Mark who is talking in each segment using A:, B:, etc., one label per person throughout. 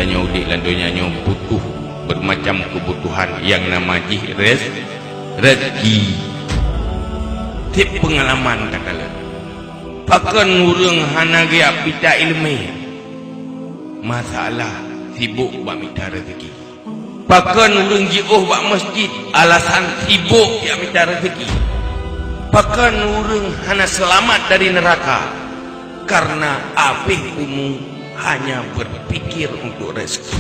A: tanya udik lan donyanya butuh bermacam kebutuhan yang nama rezeki. Tip pengalaman katalah pakan urang hana gaya pita ilmu masalah sibuk bak minta rezeki. Pakan urang jiuh bak masjid alasan sibuk ya minta rezeki. Pakan urang hana selamat dari neraka karena apih umum hanya berpikir untuk rezeki.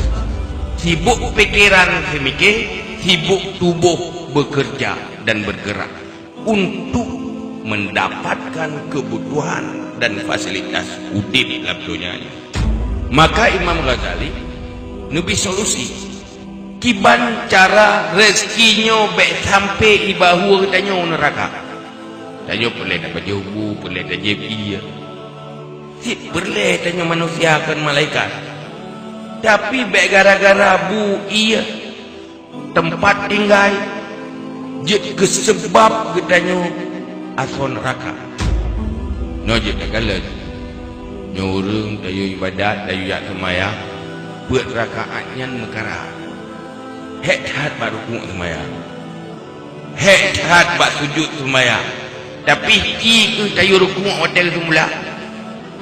A: Sibuk pikiran semikir, sibuk tubuh bekerja dan bergerak untuk mendapatkan kebutuhan dan fasilitas udip dalam dunia. Maka Imam Ghazali nubi solusi kiban cara rezekinya baik sampai di bahu tanya neraka. Tanya boleh dapat jauh, boleh dapat iya. Boleh tanya manusia akan malaikat. Tapi baik gara-gara bu iya tempat tinggal je kesebab katanya asal neraka. No je tagalan. Nyoreng dayu ibadat dayu yak semaya buat rakaatnya mekara. Hek baru ku semaya. Hek bak sujud semaya. Tapi ki dayu ruku hotel semula.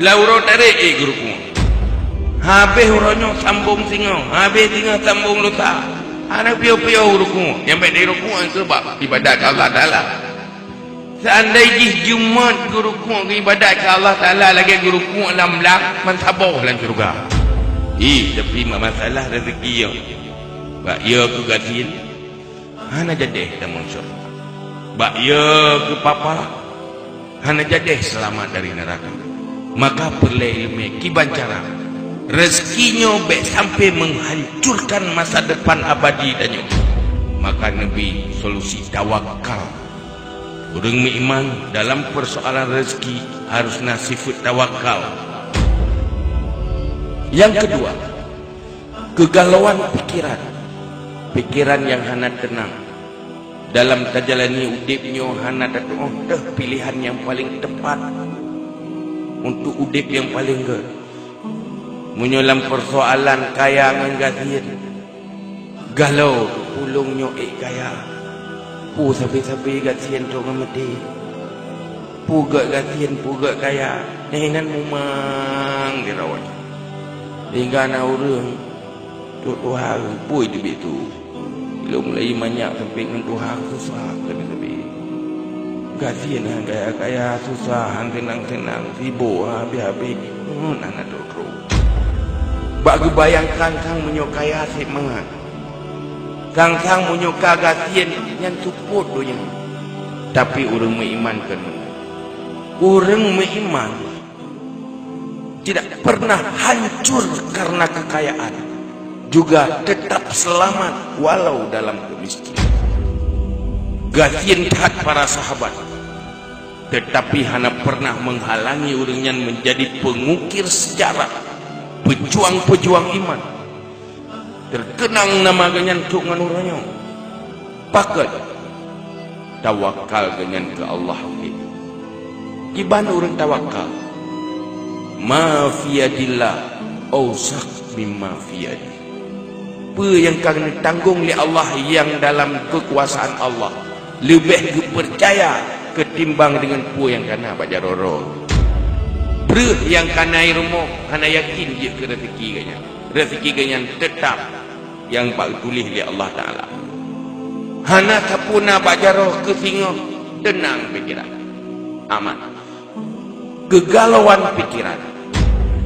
A: Lauro tarik ruku. Habis uronyo sambung singo, habis singo sambung luta. Anak piau-piau ruku. Yang baik dari ruku sebab ibadat Allah Taala. Seandainya Jumat guru ku ibadat ke Allah Taala lagi guru ku dalam belak mensabuh dalam syurga. Tapi masalah rezeki yo. Bak yo ku gatin. Hana jadi tamun syurga. Bak yo ke papa. Hana jadi selamat dari neraka. Maka perlu ilmu kiban cara rezekinya baik sampai menghancurkan masa depan abadi danyo. Maka Nabi solusi tawakal. Orang beriman dalam persoalan rezeki harus sifat tawakal. Yang kedua, kegalauan pikiran. Pikiran yang hana tenang. Dalam tajalani udipnya hana dah pilihan yang paling tepat untuk udip yang paling good. Menyolam persoalan kaya ngan gatin. Galau pulungnya kaya. Pu sabi-sabi gatin tu ngamati. Pu gak gatin, pu gak kaya. Nehinan mumang dirawat. Hingga na urang tu Tuhan pui di itu. Bila mulai banyak sampai dengan Tuhan susah sabi-sabi. Gatin kaya-kaya susah, tenang-tenang, sibuk habis-habis. Nana dulu. Bagi bayangkan kang menyukai asyik mangat. Kang menyukai gatian yang support donya. Tapi orang mengimankan. Orang beriman tidak pernah hancur karena kekayaan. Juga tetap selamat walau dalam kemiskinan. Gatian taat para sahabat. Tetapi hanya pernah menghalangi orangnya menjadi pengukir sejarah. Pejuang-pejuang iman. Terkenang nama ganyan tuk nganuranya. Pakat. Tawakal ganyan ke Allah. Iban orang tawakal. Ma fiyadillah awsak mimma fiyadi. Apa yang kami tanggung oleh Allah yang dalam kekuasaan Allah lebih dipercaya ketimbang dengan apa yang kena baca roro. Ber yang kena rumah kena yakin dia ke rezeki ganyan. Rezeki ganyan tetap yang pak tulis oleh Allah Taala. Hana sapuna baca roh ke singo tenang pikiran. Aman. Kegalauan pikiran.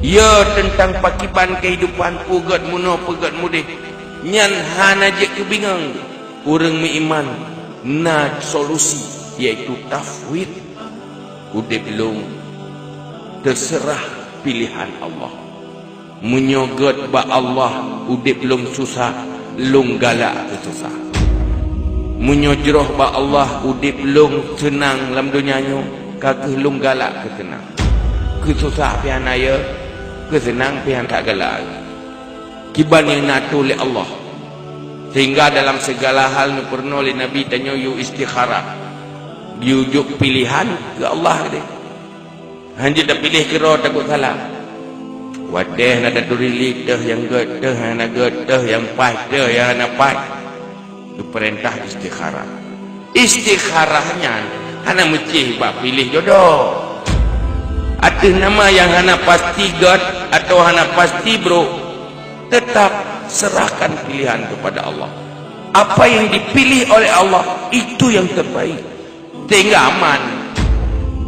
A: Ya tentang pakiban kehidupan pugat muno pugat mudih. Nyan hana je kebingung. Orang beriman na solusi yaitu tafwid. Udah belum terserah pilihan Allah. Menyogot ba Allah udah belum susah lung galak ke susah. Menyojroh ba Allah udah belum senang dalam dunianya kageh lung galak ke senang. Ke susah pian aya ke senang pian tak galak. Kiban yang natu oleh Allah. Sehingga dalam segala hal ni pernah oleh Nabi tanya you istikharah. Diujuk pilihan ke Allah dia. Hanya dah pilih kira takut salah. Wadah nada duri lidah yang getah, anak getah yang pada yang anak pai. Itu perintah istikharah. Istikharahnya hana mesti bak pilih jodoh. Ada nama yang hana pasti god atau hana pasti bro. Tetap serahkan pilihan kepada Allah. Apa yang dipilih oleh Allah itu yang terbaik. Tinggal aman.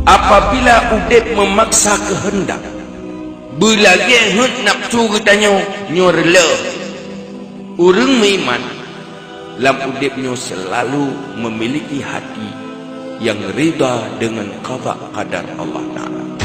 A: Apabila udip memaksa kehendak, bila gehut nafsu katanya nyorla, urang meiman lam udipnya selalu memiliki hati yang rida dengan qada qadar Allah Ta'ala.